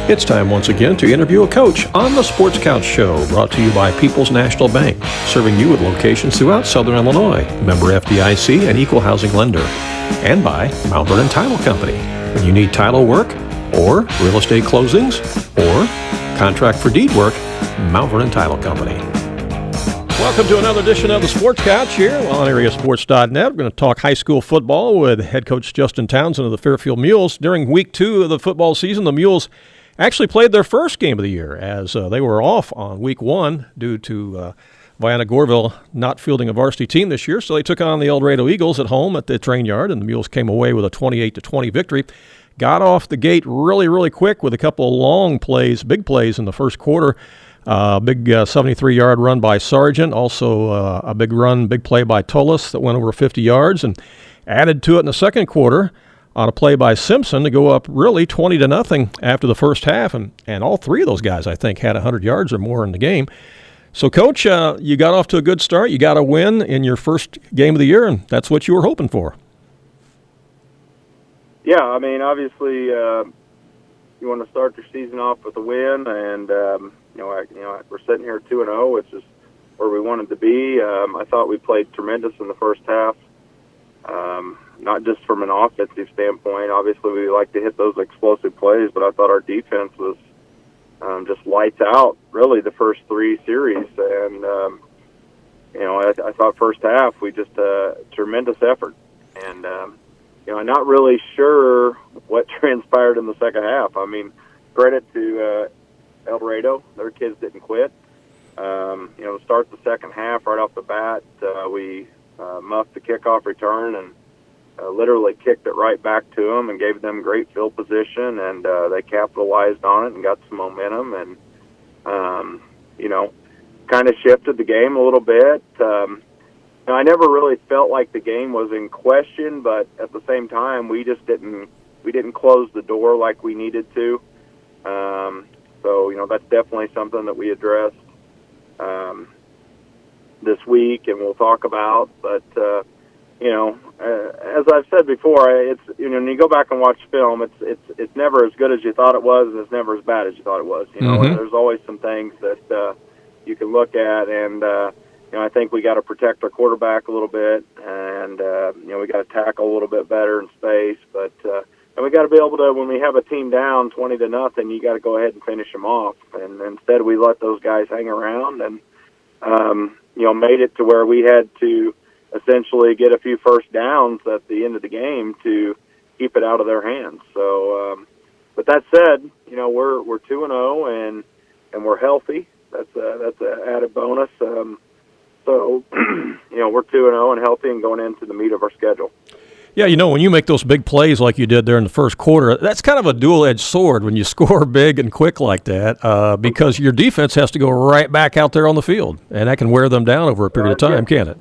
It's time once again to interview a coach on the Sports Couch Show, brought to you by People's National Bank, serving you with locations throughout Southern Illinois, member FDIC and equal housing lender, and by Mount Vernon Title Company. When you need title work or real estate closings or contract for deed work, Mount Vernon Title Company. Welcome to another edition of the Sports Couch here on AreaSports.net. We're going to talk high school football with head coach Justin Townsend of the Fairfield Mules. During week 2 of the football season, the Mules actually played their first game of the year, as they were off on week 1 due to Vienna-Goreville not fielding a varsity team this year. So they took on the Eldorado Eagles at home at the train yard, and the Mules came away with a 28-20 victory. Got off the gate really quick with a couple of long plays, big plays in the first quarter. Big 73-yard run by Sargent, also a big play by Tullis that went over 50 yards, and added to it in the second quarter on a play by Simpson to go up really 20-0 after the first half, and all three of those guys, I think, had 100 yards or more in the game. So, Coach, you got off to a good start. You got a win in your first game of the year, and that's what you were hoping for. Yeah, I mean, obviously, you want to start your season off with a win, and we're sitting here 2-0, which is where we wanted to be. I thought we played tremendous in the first half. Not just from an offensive standpoint. Obviously, we like to hit those explosive plays, but I thought our defense was just lights out, really, the first 3 series. And, I thought first half we just tremendous effort. And, I'm not really sure what transpired in the second half. I mean, credit to Eldorado. Their kids didn't quit. To start the second half right off the bat, we muffed the kickoff return and literally kicked it right back to them and gave them great field position, and they capitalized on it and got some momentum and, kind of shifted the game a little bit. I never really felt like the game was in question, but at the same time, we didn't close the door like we needed to. So, that's definitely something that we addressed this week and we'll talk about. But, as I've said before, it's when you go back and watch film, it's never as good as you thought it was, and it's never as bad as you thought it was. There's always some things that you can look at, and I think we got to protect our quarterback a little bit, and we got to tackle a little bit better in space, but and we got to be able to, when we have a team down 20-0, you got to go ahead and finish them off. And instead, we let those guys hang around, and made it to where we had to essentially get a few first downs at the end of the game to keep it out of their hands. So, but that said, we're 2-0 and we're healthy. That's an added bonus. So, we're 2-0 and healthy and going into the meat of our schedule. Yeah, when you make those big plays like you did there in the first quarter, that's kind of a dual-edged sword when you score big and quick like that, because your defense has to go right back out there on the field, and that can wear them down over a period of time, can't it?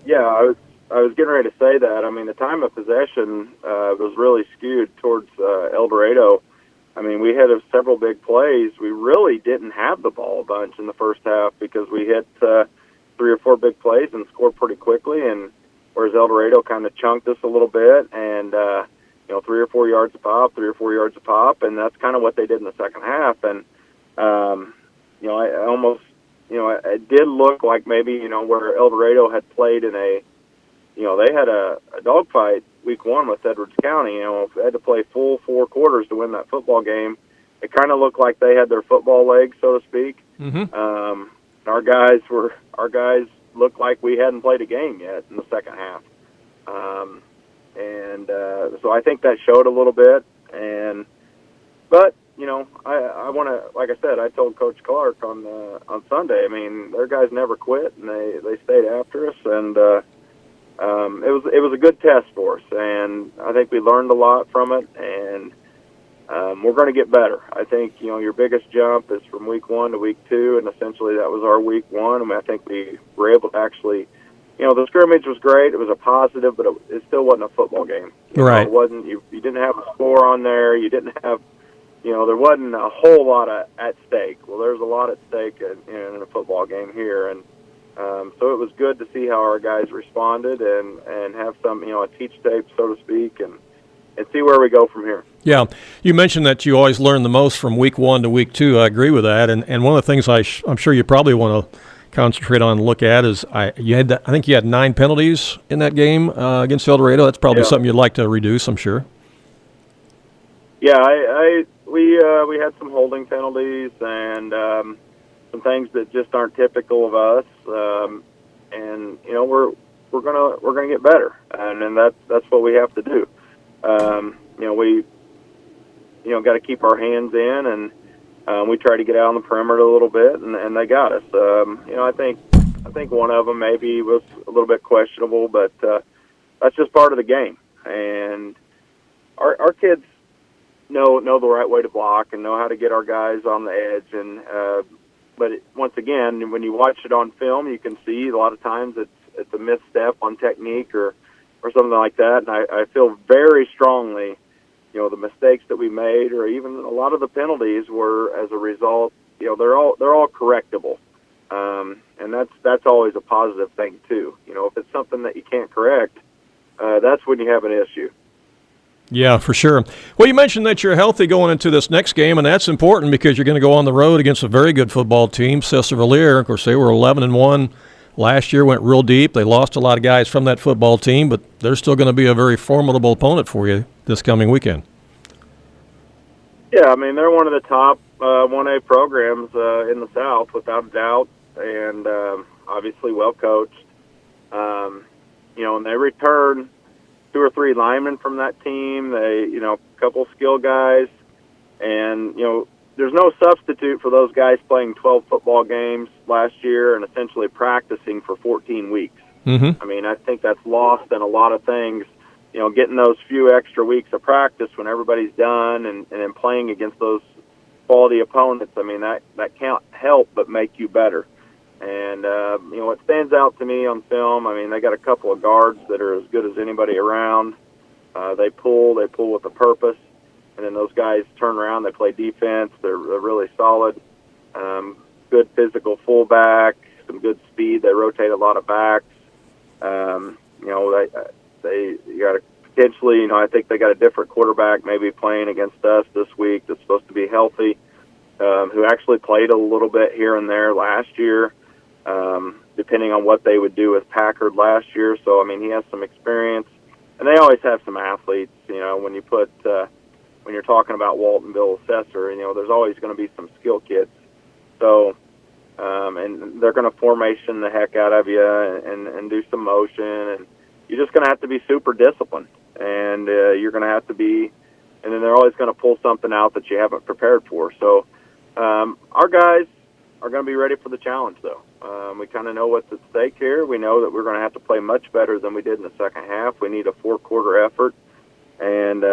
Yeah, I was getting ready to say that. I mean, the time of possession was really skewed towards Eldorado. I mean, we had several big plays. We really didn't have the ball a bunch in the first half because we hit 3 or 4 big plays and scored pretty quickly, and whereas Eldorado kind of chunked us a little bit and, 3 or 4 yards a pop, 3 or 4 yards a pop, and that's kind of what they did in the second half. And, I almost, it did look like maybe, where Eldorado had played in they had a dogfight week 1 with Edwards County. They had to play full 4 quarters to win that football game. It kind of looked like they had their football legs, so to speak. Mm-hmm. Our guys looked like we hadn't played a game yet in the second half. So I think that showed a little bit. But I want to, like I said, I told Coach Clark on Sunday, I mean, their guys never quit, and they stayed after us, and it was a good test for us, and I think we learned a lot from it, and we're going to get better. I think, your biggest jump is from week 1 to week 2, and essentially that was our week 1. I mean, I think we were able to actually, the scrimmage was great. It was a positive, but it still wasn't a football game. Right. It wasn't, you didn't have a score on there. You didn't have, there wasn't a whole lot at stake. Well, there's a lot at stake in a football game here, and so it was good to see how our guys responded and have some, a teach tape, so to speak, and see where we go from here. Yeah, you mentioned that you always learn the most from week 1 to week 2. I agree with that, and one of the things I'm sure you probably want to concentrate on and look at is I think you had 9 penalties in that game against Eldorado. That's probably something you'd like to reduce, I'm sure. Yeah, we had some holding penalties and some things that just aren't typical of us, and we're gonna get better, and that's what we have to do. We got to keep our hands in, and we try to get out on the perimeter a little bit, and they got us. I think one of them maybe was a little bit questionable, but that's just part of the game, and our kids know the right way to block and know how to get our guys on the edge. And but once again, when you watch it on film, you can see a lot of times it's a misstep on technique or something like that. And I feel very strongly, the mistakes that we made, or even a lot of the penalties, were as a result. They're all correctable, and that's always a positive thing too. If it's something that you can't correct, that's when you have an issue. Yeah, for sure. Well, you mentioned that you're healthy going into this next game, and that's important because you're going to go on the road against a very good football team, Sesser-Valier. Of course, they were 11-1 last year, went real deep. They lost a lot of guys from that football team, but they're still going to be a very formidable opponent for you this coming weekend. Yeah, they're one of the top 1A programs in the South, without a doubt, and obviously well coached. And they return 2 or 3 linemen from that team. They, a couple skill guys, and there's no substitute for those guys playing 12 football games last year and essentially practicing for 14 weeks. Mm-hmm. I think that's lost in a lot of things. Getting those few extra weeks of practice when everybody's done and then playing against those quality opponents, that can't help but make you better. And, what stands out to me on film, they got a couple of guards that are as good as anybody around. They pull with a purpose, and then those guys turn around, they play defense, they're really solid. Good physical fullback, some good speed, they rotate a lot of backs. You got to potentially, I think they got a different quarterback maybe playing against us this week that's supposed to be healthy, who actually played a little bit here and there last year, depending on what they would do with Packard last year. So, he has some experience. And they always have some athletes, when you put, when you're talking about Walton, Bill, Sesser, there's always going to be some skill kids. So, and they're going to formation the heck out of you and do some motion, and you're just going to have to be super disciplined, and you're going to have to be, and then they're always going to pull something out that you haven't prepared for. So our guys are going to be ready for the challenge, though. We kind of know what's at stake here. We know that we're going to have to play much better than we did in the second half. We need a 4-quarter effort and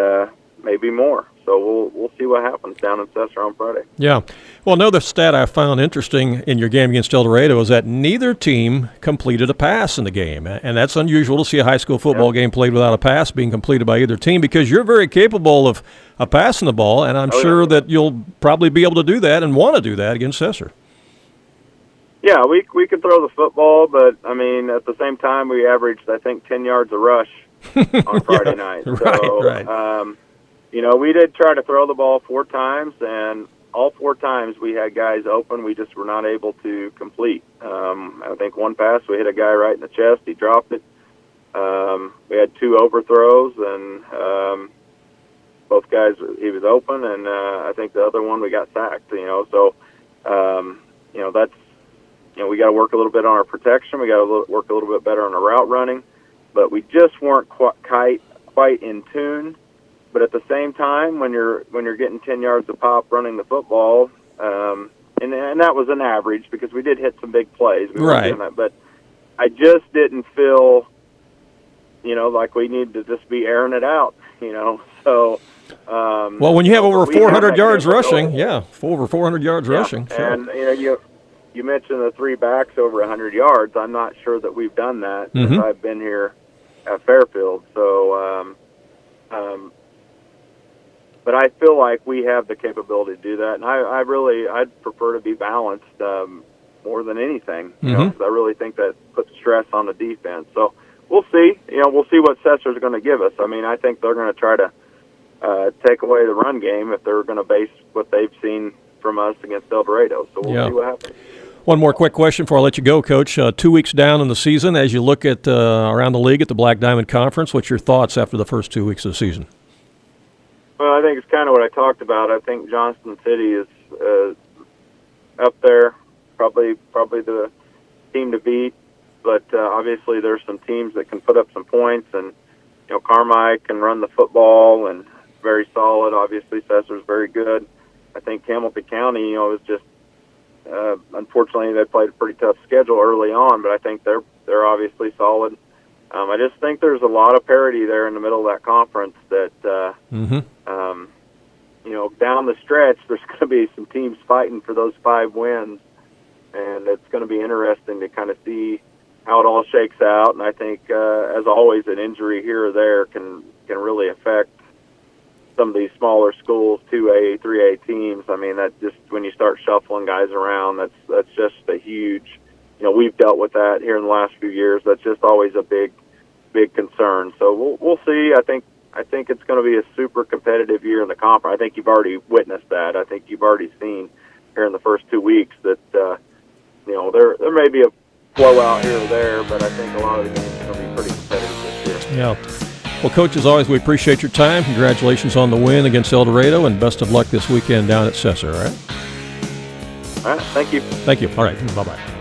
maybe more. So we'll see what happens down in Sesser on Friday. Yeah. Well, another stat I found interesting in your game against Eldorado is that neither team completed a pass in the game. And that's unusual to see a high school football game played without a pass being completed by either team, because you're very capable of passing the ball, and I'm sure that you'll probably be able to do that and want to do that against Sesser. Yeah, we could throw the football, but, at the same time, we averaged, I think, 10 yards a rush on Friday night. Right. We did try to throw the ball 4 times, and all 4 times we had guys open. We just were not able to complete. I think one pass, we hit a guy right in the chest. He dropped it. We had 2 overthrows, and both guys, he was open, and I think the other one we got sacked. So that's, we got to work a little bit on our protection. We got to work a little bit better on our route running, but we just weren't quite in tune. But at the same time, when you're getting 10 yards a pop running the football, and that was an average because we did hit some big plays. We weren't doing that, but I just didn't feel, like we needed to just be airing it out, So. Well, when you have over 400 yards rushing, over 400 yards rushing. Sure. And you mentioned the 3 backs over 100 yards. I'm not sure that we've done that since I've been here at Fairfield. So. But I feel like we have the capability to do that, and I'd prefer to be balanced more than anything, because I really think that puts stress on the defense. So we'll see. We'll see what Sesser's going to give us. I think they're going to try to take away the run game if they're going to base what they've seen from us against Eldorado. So we'll see what happens. One more quick question before I let you go, Coach. 2 weeks down in the season, as you look at around the league at the Black Diamond Conference, what's your thoughts after the first 2 weeks of the season? Well, I think it's kind of what I talked about. I think Johnston City is up there, probably the team to beat. But obviously, there's some teams that can put up some points, and Carmike can run the football and very solid. Obviously, Sesser's very good. I think Hamilton County, is just unfortunately they played a pretty tough schedule early on, but I think they're obviously solid. I just think there's a lot of parity there in the middle of that conference that, down the stretch, there's going to be some teams fighting for those 5 wins, and it's going to be interesting to kind of see how it all shakes out. And I think, as always, an injury here or there can really affect some of these smaller schools, 2A, 3A teams. I mean, that just, when you start shuffling guys around, that's just a huge, we've dealt with that here in the last few years. That's just always a big concern. So we'll see. I think it's going to be a super competitive year in the conference. I think you've already witnessed that. I think you've already seen here in the first 2 weeks that, there may be a blowout here or there, but I think a lot of the games are going to be pretty competitive this year. Yeah. Well, Coach, as always, we appreciate your time. Congratulations on the win against Eldorado, and best of luck this weekend down at Sesser, all right? All right, thank you. Thank you. All right, bye-bye.